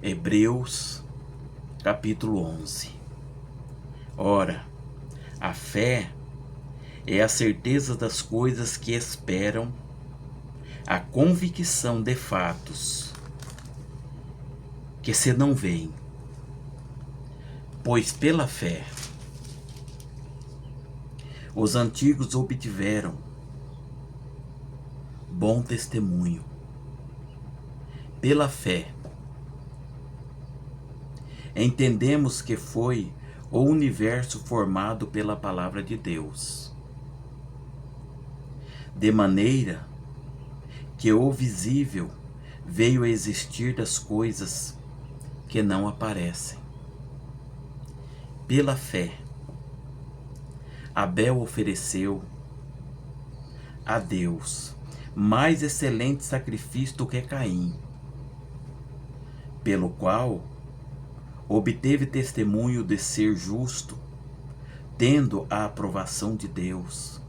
Hebreus, capítulo 11. Ora, a fé é a certeza das coisas que esperam, a convicção de fatos que se não veem. Pois pela fé os antigos obtiveram bom testemunho. Pela fé entendemos que foi o universo formado pela palavra de Deus, de maneira que o visível veio a existir das coisas que não aparecem. Pela fé, Abel ofereceu a Deus mais excelente sacrifício do que Caim, pelo qual obteve testemunho de ser justo, tendo a aprovação de Deus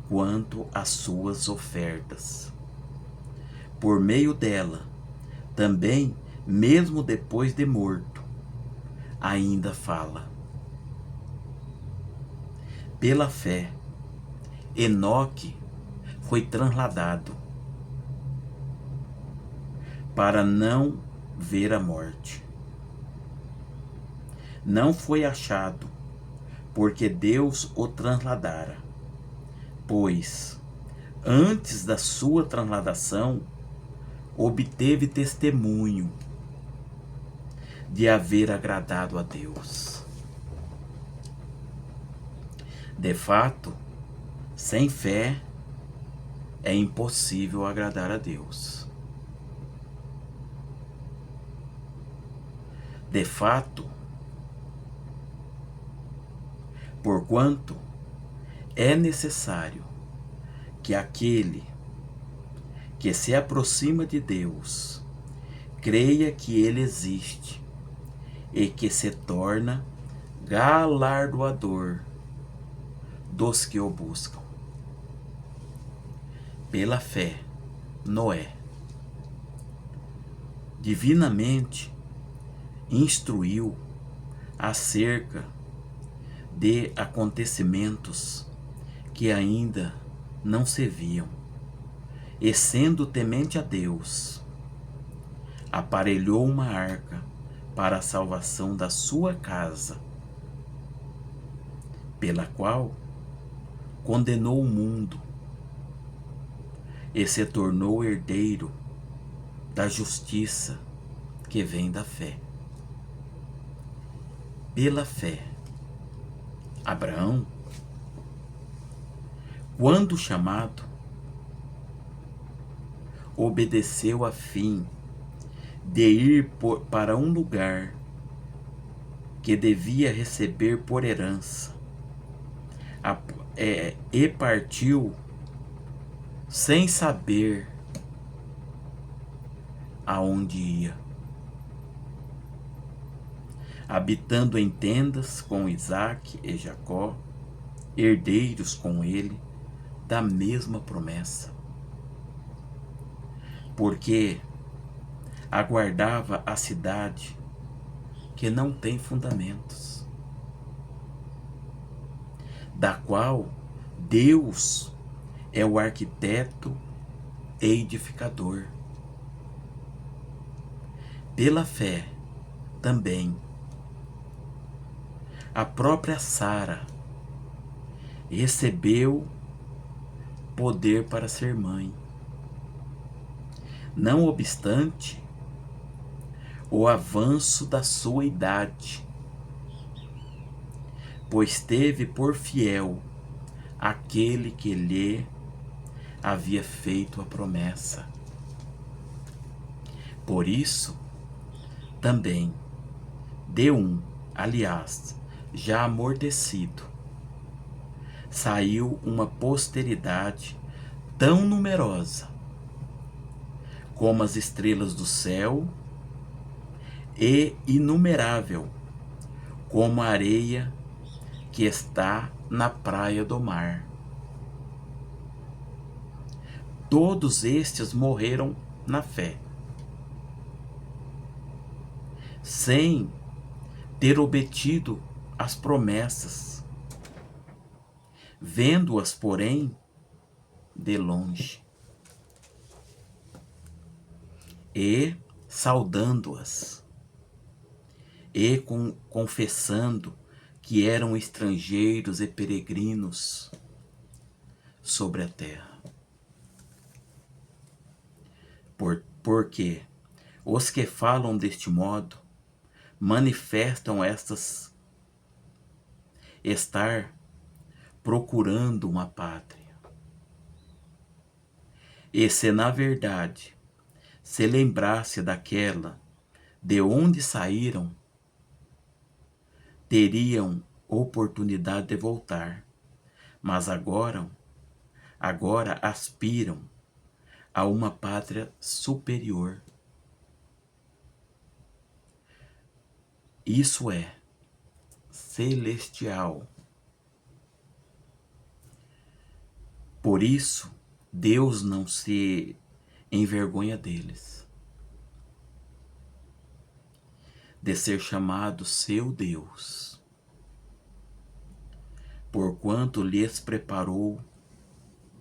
quanto às suas ofertas. Por meio dela, também, mesmo depois de morto, ainda fala. Pela fé, Enoque foi trasladado para não ver a morte. Não foi achado, porque Deus o trasladara, pois, antes da sua transladação, obteve testemunho de haver agradado a Deus. De fato, sem fé é impossível agradar a Deus. De fato, porquanto é necessário que aquele que se aproxima de Deus creia que Ele existe e que se torna galardoador dos que o buscam. Pela fé, Noé, divinamente, instruiu acerca de acontecimentos que ainda não se viam, e sendo temente a Deus, aparelhou uma arca para a salvação da sua casa, pela qual condenou o mundo e se tornou herdeiro da justiça que vem da fé. Pela fé, Abraão, quando chamado, obedeceu a fim de ir para um lugar que devia receber por herança, e partiu sem saber aonde ia, habitando em tendas com Isaque e Jacó, herdeiros com ele da mesma promessa, porque aguardava a cidade que não tem fundamentos, da qual Deus é o arquiteto e edificador. Pela fé, também, a própria Sara recebeu poder para ser mãe, não obstante o avanço da sua idade, pois teve por fiel aquele que lhe havia feito a promessa. Por isso, também, aliás, já amortecido, saiu uma posteridade tão numerosa como as estrelas do céu e inumerável como a areia que está na praia do mar. Todos estes morreram na fé, sem ter obtido as promessas, vendo-as, porém, de longe, e saudando-as, e confessando que eram estrangeiros e peregrinos sobre a terra. Porque os que falam deste modo manifestam estar procurando uma pátria. E se na verdade se lembrasse daquela de onde saíram, teriam oportunidade de voltar, mas agora aspiram a uma pátria superior. Isso é celestial. Por isso, Deus não se envergonha deles, de ser chamado seu Deus, porquanto lhes preparou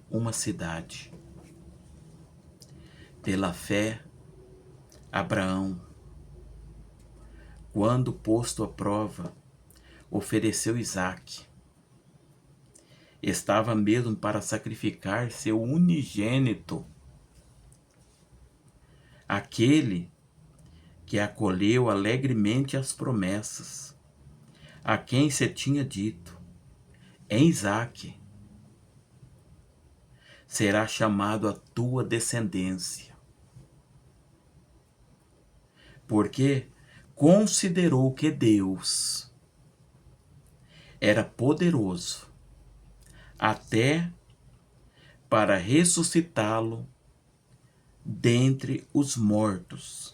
uma cidade. Pela fé, Abraão, quando posto à prova, ofereceu Isaque. Estava mesmo para sacrificar seu unigênito, aquele que acolheu alegremente as promessas, a quem se tinha dito: em Isaque será chamado a tua descendência, porque considerou que Deus era poderoso até para ressuscitá-lo dentre os mortos,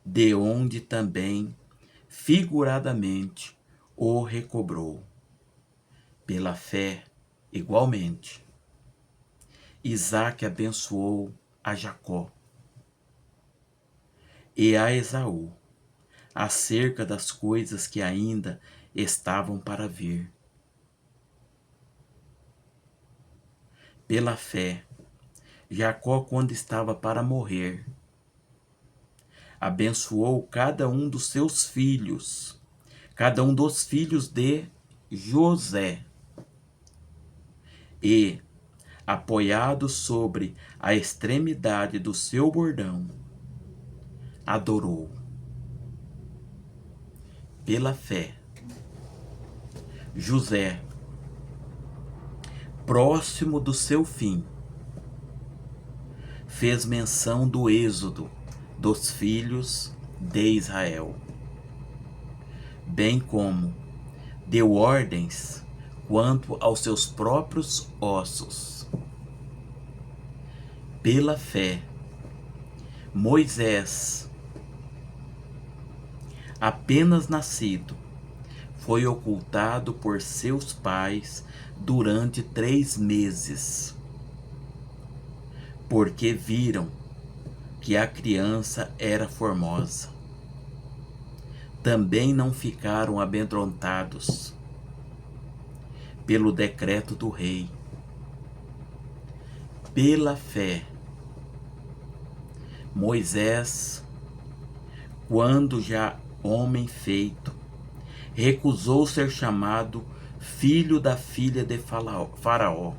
de onde também figuradamente o recobrou. Pela fé, igualmente, Isaque abençoou a Jacó e a Esaú acerca das coisas que ainda estavam para vir. Pela fé, Jacó, quando estava para morrer, abençoou cada um dos seus filhos, cada um dos filhos de José, e, apoiado sobre a extremidade do seu bordão, adorou. Pela fé, José, próximo do seu fim, fez menção do êxodo dos filhos de Israel, bem como deu ordens quanto aos seus próprios ossos. Pela fé, Moisés, apenas nascido, foi ocultado por seus pais durante 3 meses, porque viram que a criança era formosa. Também não ficaram amedrontados pelo decreto do rei. Pela fé, Moisés, quando já homem feito, recusou ser chamado filho da filha de Faraó,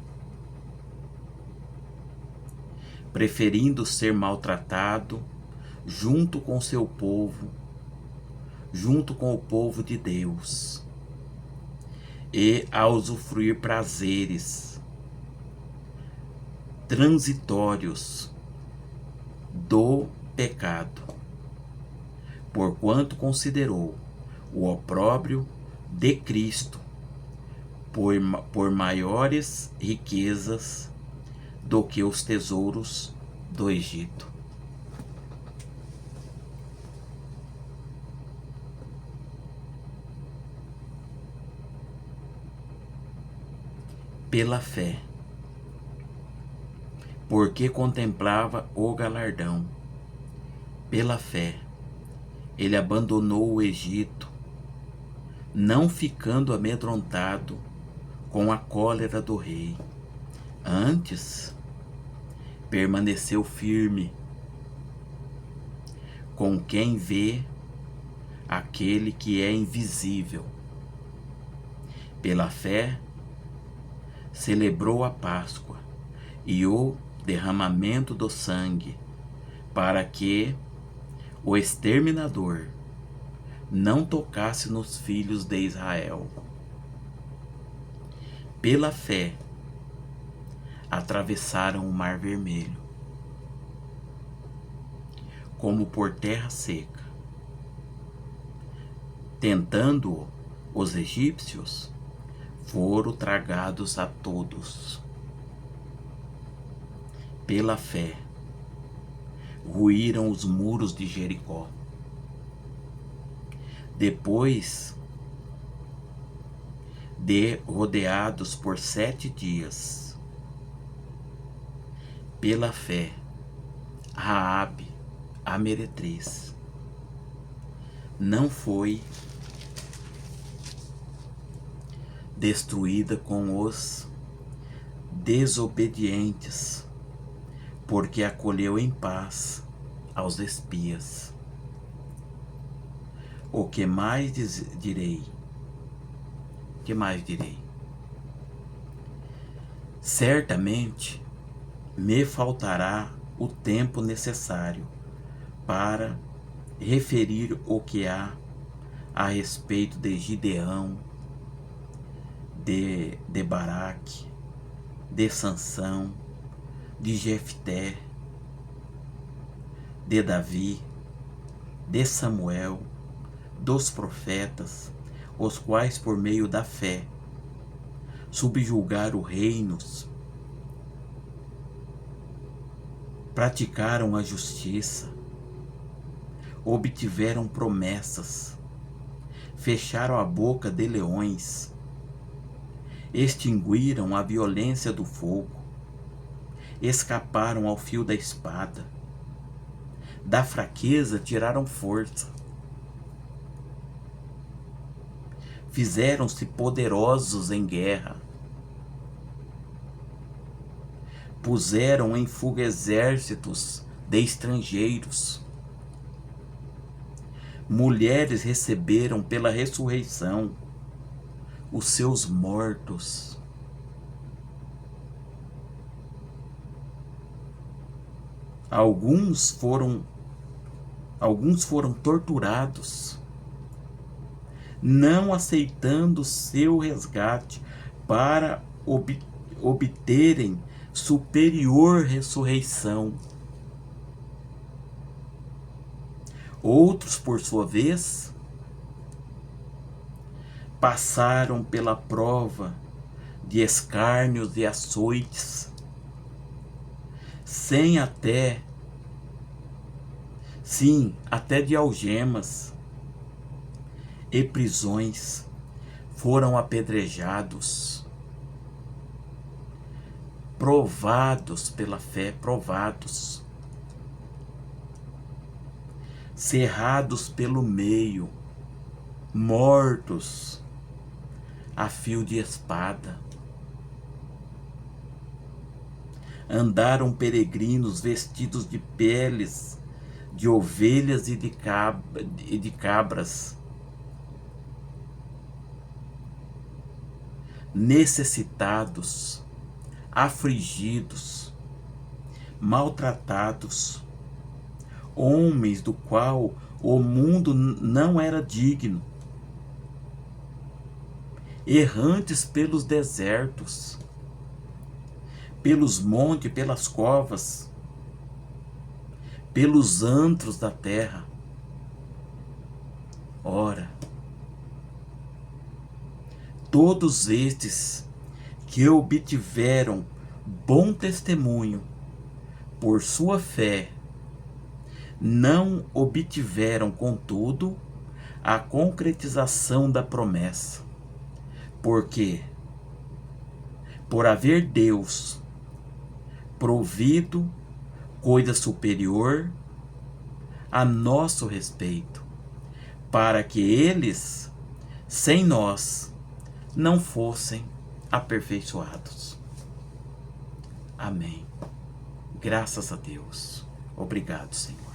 preferindo ser maltratado junto com seu povo, junto com o povo de Deus, e a usufruir prazeres transitórios do pecado, porquanto considerou o opróbrio de Cristo por maiores riquezas do que os tesouros do Egito. Pela fé, porque contemplava o galardão. Pela fé, ele abandonou o Egito, não ficando amedrontado com a cólera do rei. Antes, permaneceu firme com quem vê aquele que é invisível. Pela fé, celebrou a Páscoa e o derramamento do sangue, para que o exterminador não tocasse nos filhos de Israel. Pela fé, atravessaram o Mar Vermelho, como por terra seca. Tentando os egípcios, foram tragados a todos. Pela fé, ruíram os muros de Jericó. Depois de rodeados por 7 dias, pela fé, Raabe, a meretriz, não foi destruída com os desobedientes, porque acolheu em paz aos espias. O que mais direi? Que mais direi? Certamente me faltará o tempo necessário para referir o que há a respeito de Gideão, de Baraque, de Sansão, de Jefté, de Davi, de Samuel, dos profetas, os quais por meio da fé subjugaram reinos, praticaram a justiça, obtiveram promessas, fecharam a boca de leões, extinguiram a violência do fogo, escaparam ao fio da espada, da fraqueza tiraram força, fizeram-se poderosos em guerra, puseram em fuga exércitos de estrangeiros. Mulheres receberam pela ressurreição os seus mortos. Alguns foram torturados, não aceitando seu resgate para obterem superior ressurreição. Outros, por sua vez, passaram pela prova de escárnios e açoites, até de algemas e prisões, foram apedrejados, provados pela fé, cerrados pelo meio, mortos a fio de espada. Andaram peregrinos vestidos de peles de ovelhas e de cabras, necessitados, afligidos, maltratados, homens do qual o mundo não era digno, errantes pelos desertos, pelos montes, pelas covas, pelos antros da terra. Ora, todos estes que obtiveram bom testemunho por sua fé, não obtiveram, contudo, a concretização da promessa, porque, por haver Deus provido coisa superior a nosso respeito, para que eles, sem nós, não fossem aperfeiçoados. Amém. Graças a Deus. Obrigado, Senhor.